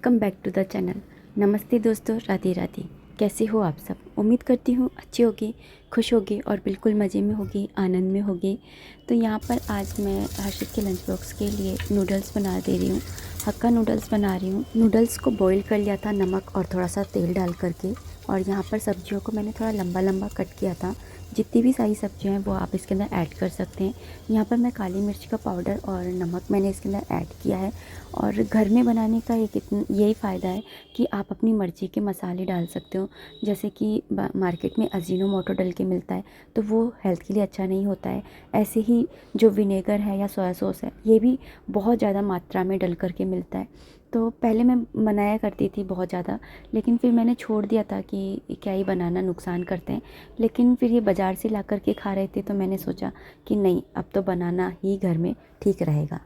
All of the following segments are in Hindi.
Welcome back to the channel. नमस्ते दोस्तों, राधे राधे। कैसे हो आप सब? उम्मीद करती हूँ अच्छे होगे, खुश होगे और बिल्कुल मज़े में होगे, आनंद में होगे। तो यहाँ पर आज मैं हर्षित के लंच बॉक्स के लिए नूडल्स बना दे रही हूँ। हक्का नूडल्स बना रही हूँ। नूडल्स को बॉईल कर लिया था नमक और थोड़ा सा तेल डाल करके। और यहाँ पर सब्जियों को मैंने थोड़ा लंबा लंबा कट किया था। जितनी भी सारी सब्जियाँ हैं वो आप इसके अंदर ऐड कर सकते हैं। यहाँ पर मैं काली मिर्च का पाउडर और नमक मैंने इसके अंदर ऐड किया है। और घर में बनाने का यही फ़ायदा है कि आप अपनी मर्ज़ी के मसाले डाल सकते हो। जैसे कि मार्केट में अजीनोमोटो डल के मिलता है, तो वो हेल्थ के लिए अच्छा नहीं होता है। ऐसे ही जो विनेगर है या सोया सॉस है, ये भी बहुत ज़्यादा मात्रा में डल करके मिलता है। तो पहले मैं बनाया करती थी बहुत ज़्यादा, लेकिन फिर मैंने छोड़ दिया था कि क्या ही बनाना, नुकसान करते हैं। लेकिन फिर ये बाज़ार से ला कर के खा रहे थे, तो मैंने सोचा कि नहीं, अब तो बनाना ही घर में ठीक रहेगा।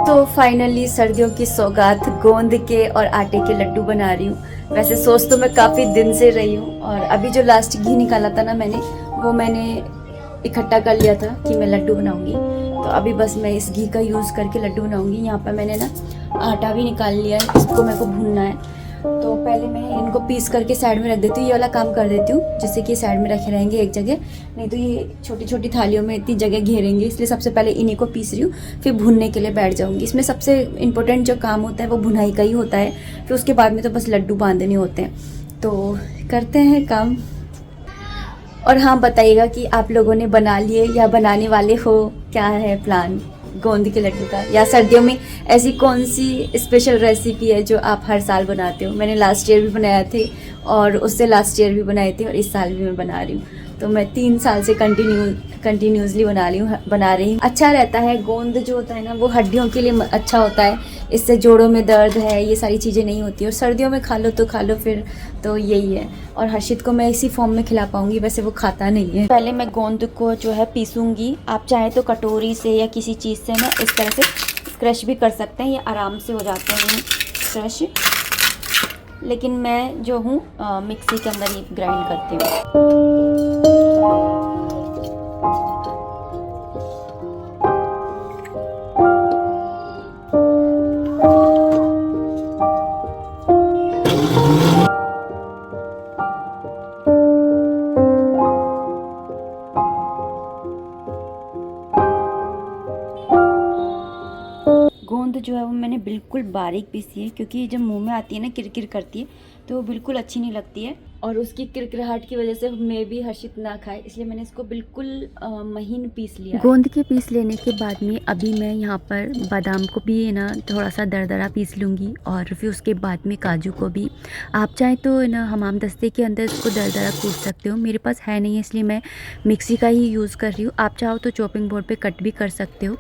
तो फाइनली सर्दियों की सौगात गोंद के और आटे के लड्डू बना रही हूँ। वैसे सोच तो मैं काफ़ी दिन से रही हूँ, और अभी जो लास्ट घी निकाला था ना वो मैंने इकट्ठा कर लिया था कि मैं लड्डू बनाऊंगी। तो अभी बस मैं इस घी का यूज़ करके लड्डू बनाऊंगी। यहाँ पर मैंने ना आटा भी निकाल लिया है, इसको मेरे को भूनना है। तो पहले मैं इनको पीस करके साइड में रख देती हूँ। ये वाला काम कर देती हूँ, जिससे कि साइड में रखे रहेंगे एक जगह, नहीं तो ये छोटी छोटी थालियों में इतनी जगह घेरेंगे। इसलिए सबसे पहले इन्हीं को पीस रही हूँ, फिर भुनने के लिए बैठ जाऊँगी। इसमें सबसे इम्पोर्टेंट जो काम होता है वो भुनाई का ही होता है। फिर उसके बाद में तो बस लड्डू बांधने होते हैं। तो करते हैं काम। और हाँ, बताइएगा कि आप लोगों ने बना लिए या बनाने वाले हो, क्या है प्लान गोंद के लड्डू का, या सर्दियों में ऐसी कौन सी स्पेशल रेसिपी है जो आप हर साल बनाते हो। मैंने लास्ट ईयर भी बनाए थे, और उससे लास्ट ईयर भी बनाए थे, और इस साल भी मैं बना रही हूँ। तो मैं 3 साल से कंटिन्यूसली बना रही हूँ। अच्छा रहता है। गोंद जो होता है ना, वो हड्डियों के लिए अच्छा होता है। इससे जोड़ों में दर्द है, ये सारी चीज़ें नहीं होती। और सर्दियों में खा लो तो खा लो फिर, तो यही है। और हर्षित को मैं इसी फॉर्म में खिला पाऊंगी, वैसे वो खाता नहीं है। पहले मैं गोंद को जो है पीसूंगी। आप चाहे तो कटोरी से या किसी चीज़ से ना इस तरह से क्रश भी कर सकते हैं, ये आराम से हो जाते हैं क्रश। लेकिन मैं जो हूँ मिक्सी के अंदर ही ग्राइंड करती हूँ। गोंद जो है वो मैंने बिल्कुल बारीक पीसी है, क्योंकि जब मुंह में आती है ना किरकिर करती है, तो वो बिल्कुल अच्छी नहीं लगती है। और उसकी किरकिराहट की वजह से मैं भी हर्षित ना खाए, इसलिए मैंने इसको बिल्कुल महीन पीस लिया। गोंद के पीस लेने के बाद में अभी मैं यहाँ पर बादाम को भी ना थोड़ा सा दरदरा पीस लूँगी, और फिर उसके बाद में काजू को भी। आप चाहें तो ना हमाम दस्ते के अंदर इसको दरदरा कूट सकते हो। मेरे पास है नहीं, इसलिए मैं मिक्सी का ही यूज़ कर रही हूँ। आप चाहो तो चॉपिंग बोर्ड पर कट भी कर सकते हो।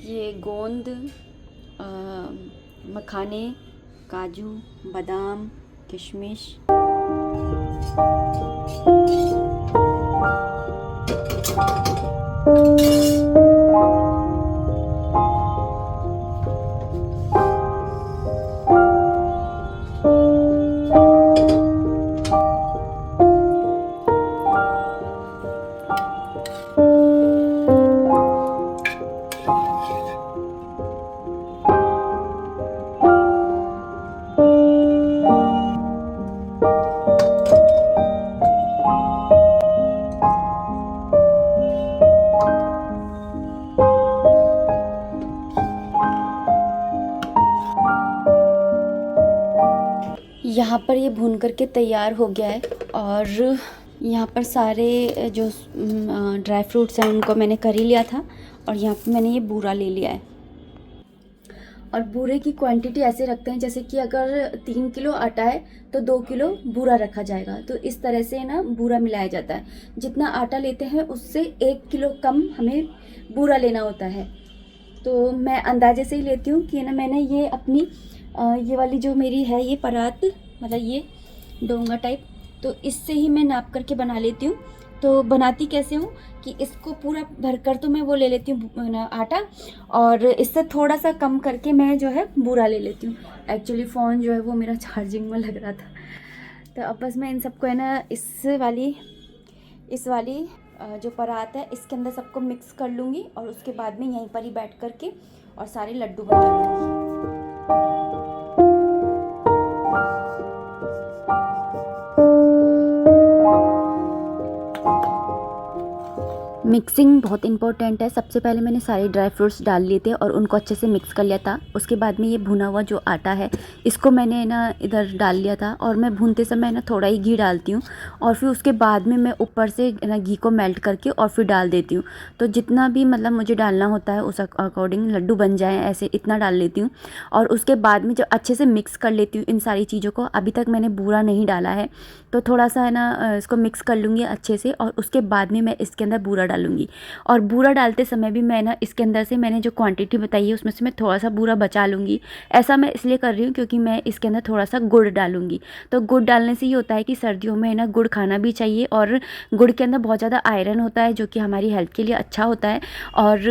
ये गोंद, मखाने, काजू, बादाम, किशमिश, यहाँ पर ये भून करके तैयार हो गया है। और यहाँ पर सारे जो ड्राई फ्रूट्स हैं उनको मैंने कर ही लिया था। और यहाँ पर मैंने ये बूरा ले लिया है। और बूरे की क्वांटिटी ऐसे रखते हैं, जैसे कि अगर 3 किलो आटा है तो 2 किलो बूरा रखा जाएगा। तो इस तरह से ना बूरा मिलाया जाता है। जितना आटा लेते हैं उससे 1 किलो कम हमें बूरा लेना होता है। तो मैं अंदाजे से ही लेती हूँ कि ना मैंने ये अपनी ये वाली जो मेरी है ये परात, मतलब ये डोंगा टाइप, तो इससे ही मैं नाप करके बना लेती हूँ। तो बनाती कैसे हूँ कि इसको पूरा भरकर तो मैं वो ले लेती हूँ ना आटा, और इससे थोड़ा सा कम करके मैं जो है बूरा ले लेती हूँ। एक्चुअली फ़ोन जो है वो मेरा चार्जिंग में लग रहा था, तो अब बस मैं इन सबको है ना इस वाली जो परात है इसके अंदर सबको मिक्स कर लूँगी, और उसके बाद में यहीं पर ही बैठ कर के और सारे लड्डू बना लूँगी। मिक्सिंग बहुत इंपॉर्टेंट है। सबसे पहले मैंने सारे ड्राई फ्रूट्स डाल लिए थे और उनको अच्छे से मिक्स कर लिया था। उसके बाद में ये भुना हुआ जो आटा है इसको मैंने ना इधर डाल लिया था, और मैं भूनते समय ना थोड़ा ही घी डालती हूँ, और फिर उसके बाद में मैं ऊपर से ना घी को मेल्ट करके और फिर डाल देती हूँ। तो जितना भी मतलब मुझे डालना होता है उस अकॉर्डिंग लड्डू बन जाए ऐसे इतना डाल लेती हूँ, और उसके बाद में जब अच्छे से मिक्स कर लेती हूँ इन सारी चीज़ों को। अभी तक मैंने बूरा नहीं डाला है, तो थोड़ा सा है ना इसको मिक्स कर लूँगी अच्छे से, और उसके बाद में मैं इसके अंदर बूरा डालूँगी। और बूरा डालते समय भी मैं ना इसके अंदर से मैंने जो क्वांटिटी बताई है उसमें से मैं थोड़ा सा बूरा बचा लूँगी। ऐसा मैं इसलिए कर रही हूँ क्योंकि मैं इसके अंदर थोड़ा सा गुड़ डालूँगी। तो गुड़ डालने से ये होता है कि सर्दियों में है ना गुड़ खाना भी चाहिए, और गुड़ के अंदर बहुत ज़्यादा आयरन होता है जो कि हमारी हेल्थ के लिए अच्छा होता है। और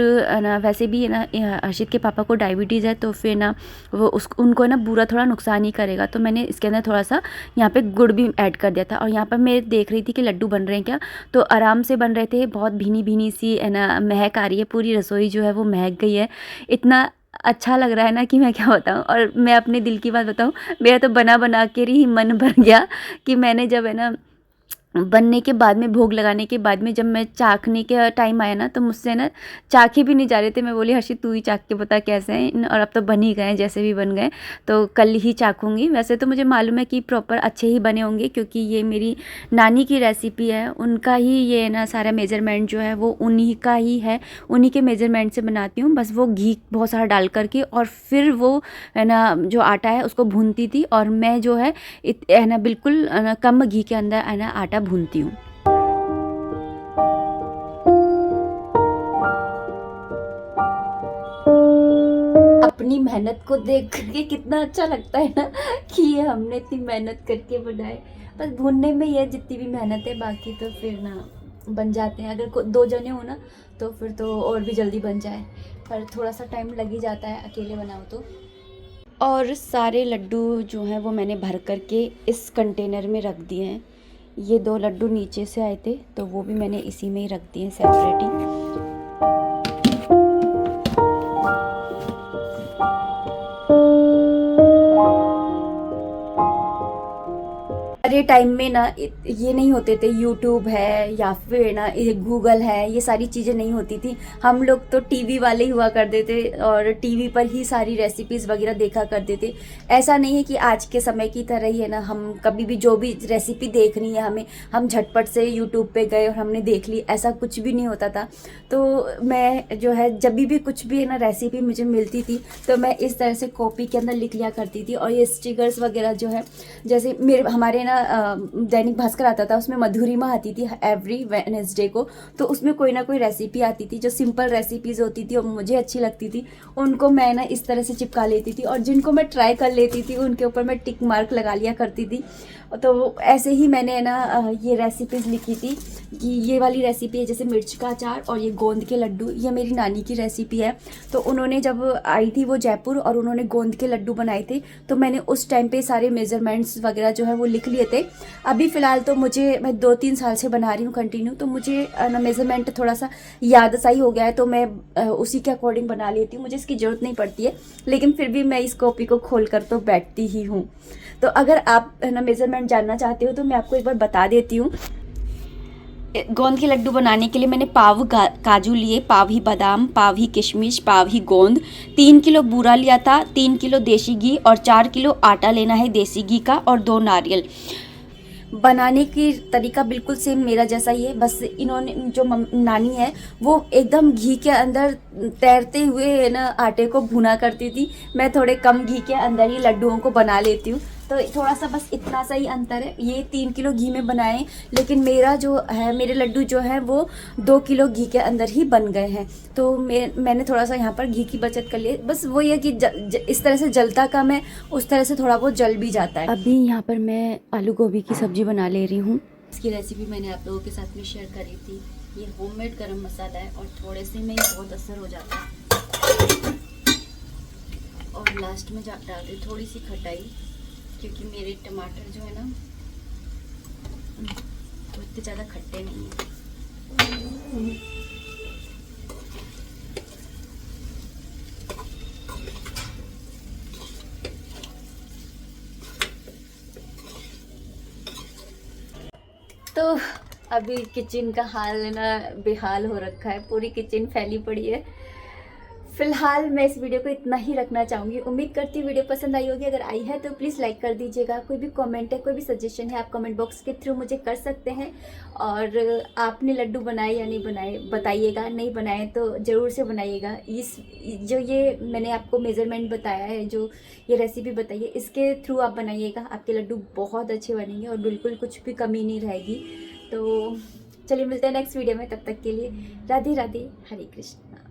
ना वैसे भी है ना हर्षित के पापा को डायबिटीज़ है, तो फिर ना वो उनको ना बूरा थोड़ा नुकसान ही करेगा। तो मैंने इसके अंदर थोड़ा सा यहाँ पे गुड़ भी ऐड कर दिया था। और यहाँ पर मैं देख रही थी कि लड्डू बन रहे हैं क्या, तो आराम से बन रहे थे। बहुत भीनी भीनी सी है ना महक आ रही है, पूरी रसोई जो है वो महक गई है। इतना अच्छा लग रहा है ना कि मैं क्या बताऊँ। और मैं अपने दिल की बात बताऊँ, मेरा तो बना बना के ही मन भर गया कि मैंने जब है ना बनने के बाद में भोग लगाने के बाद में जब मैं चाखने के टाइम आया ना, तो मुझसे ना चाखे भी नहीं जा रहे थे। मैं बोली हर्षित तू ही चाख के बता कैसे हैं, और अब तो बन ही गए जैसे भी बन गए, तो कल ही चाखूँगी। वैसे तो मुझे मालूम है कि प्रॉपर अच्छे ही बने होंगे, क्योंकि ये मेरी नानी की रेसिपी है। उनका ही ये ना सारा मेजरमेंट जो है वो उन्हीं का ही है, उन्हीं के मेजरमेंट से बनाती हूँ। बस वो घी बहुत सारा डाल करके और फिर वो है ना जो आटा है उसको भूनती थी, और मैं जो है ना बिल्कुल कम घी के अंदर है ना आटा भूनती हूँ। अपनी मेहनत को देख करके कितना अच्छा लगता है ना कि ये हमने इतनी मेहनत करके बनाए। बस भूनने में ये जितनी भी मेहनत है, बाकी तो फिर ना बन जाते हैं। अगर दो जने हो ना तो फिर तो और भी जल्दी बन जाए, पर थोड़ा सा टाइम लग ही जाता है अकेले बनाओ तो। और सारे लड्डू जो हैं वो मैंने भर करके इस कंटेनर में रख दिए हैं। ये 2 लड्डू नीचे से आए थे तो वो भी मैंने इसी में ही रख दिए सेपरेट ही। सारे टाइम में ना ये नहीं होते थे, यूट्यूब है या फिर ना ये गूगल है, ये सारी चीज़ें नहीं होती थी। हम लोग तो टीवी वाले ही हुआ करते थे और टीवी पर ही सारी रेसिपीज़ वगैरह देखा करते थे। ऐसा नहीं है कि आज के समय की तरह ही है ना हम कभी भी जो भी रेसिपी देखनी है हमें, हम झटपट से यूट्यूब पे गए और हमने देख ली, ऐसा कुछ भी नहीं होता था। तो मैं जो है जब भी कुछ भी है ना रेसिपी मुझे मिलती थी तो मैं इस तरह से कॉपी के अंदर लिख लिया करती थी। और ये स्टिकर्स वगैरह जो है, जैसे हमारे ना दैनिक भास्कर आता था, उसमें मधुरिमा आती थी एवरी वेडनेसडे को, तो उसमें कोई ना कोई रेसिपी आती थी जो सिंपल रेसिपीज़ होती थी और मुझे अच्छी लगती थी, उनको मैं ना इस तरह से चिपका लेती थी। और जिनको मैं ट्राई कर लेती थी उनके ऊपर मैं टिक मार्क लगा लिया करती थी। तो ऐसे ही मैंने ना ये रेसिपीज़ लिखी थी कि ये वाली रेसिपी है जैसे मिर्च का अचार और ये गोंद के लड्डू, ये मेरी नानी की रेसिपी है। तो उन्होंने जब आई थी वो जयपुर और उन्होंने गोंद के लड्डू बनाए थे, तो मैंने उस टाइम पे सारे मेजरमेंट्स वगैरह जो है वो लिख लिए थे। अभी फ़िलहाल तो मैं 2-3 साल से बना रही हूँ कंटिन्यू, तो मुझे ना मेज़रमेंट थोड़ा सा याद सा ही हो गया है, तो मैं उसी के अकॉर्डिंग बना लेती हूँ, मुझे इसकी ज़रूरत नहीं पड़ती है। लेकिन फिर भी मैं इस कॉपी को खोल कर तो बैठती ही हूँ। तो अगर आप ना मेज़रमेंट जानना चाहते हो तो मैं आपको एक बार बता देती हूँ। गोंद के लड्डू बनाने के लिए मैंने पाव काजू लिए, पाव ही बादाम, पाव ही किशमिश, पाव ही गोंद, 3 किलो बूरा लिया था, 3 किलो देसी घी और 4 किलो आटा लेना है देसी घी का, और 2 नारियल। बनाने की तरीका बिल्कुल सेम मेरा जैसा ही है, बस इन्होंने जो नानी है वो एकदम घी के अंदर तैरते हुए ना आटे को भुना करती थी। मैं थोड़े कम घी के अंदर ही लड्डुओं को बना लेती हूँ, तो थोड़ा सा बस इतना सा ही अंतर है। ये 3 किलो घी में बनाए, लेकिन मेरा जो है मेरे लड्डू जो है वो 2 किलो घी के अंदर ही बन गए हैं। तो मैंने थोड़ा सा यहाँ पर घी की बचत कर ली। बस वो ये कि इस तरह से जलता कम है, उस तरह से थोड़ा वो जल भी जाता है। अभी यहाँ पर मैं आलू गोभी की सब्ज़ी बना ले रही हूँ। इसकी रेसिपी मैंने आप लोगों के साथ में शेयर करी थी। ये होममेड गरम मसाला है और थोड़े से में ही बहुत असर हो जाता है। और लास्ट में डाल दी थोड़ी सी खटाई, क्योंकि मेरे टमाटर जो है ना वो इतने ज़्यादा खट्टे नहीं हैं। तो अभी किचन का हाल ना बेहाल हो रखा है, पूरी किचन फैली पड़ी है। फिलहाल मैं इस वीडियो को इतना ही रखना चाहूँगी। उम्मीद करती हूँ वीडियो पसंद आई होगी। अगर आई है तो प्लीज़ लाइक कर दीजिएगा। कोई भी कमेंट है, कोई भी सजेशन है, आप कमेंट बॉक्स के थ्रू मुझे कर सकते हैं। और आपने लड्डू बनाए या नहीं बनाए बताइएगा, नहीं बनाए तो ज़रूर से बनाइएगा। इस जो ये मैंने आपको मेज़रमेंट बताया है, जो ये रेसिपी बताई है, इसके थ्रू आप बनाइएगा। आपके लड्डू बहुत अच्छे बनेंगे और बिल्कुल कुछ भी कमी नहीं रहेगी। तो चलिए मिलते हैं नेक्स्ट वीडियो में, तब तक के लिए राधे राधे, हरे कृष्णा।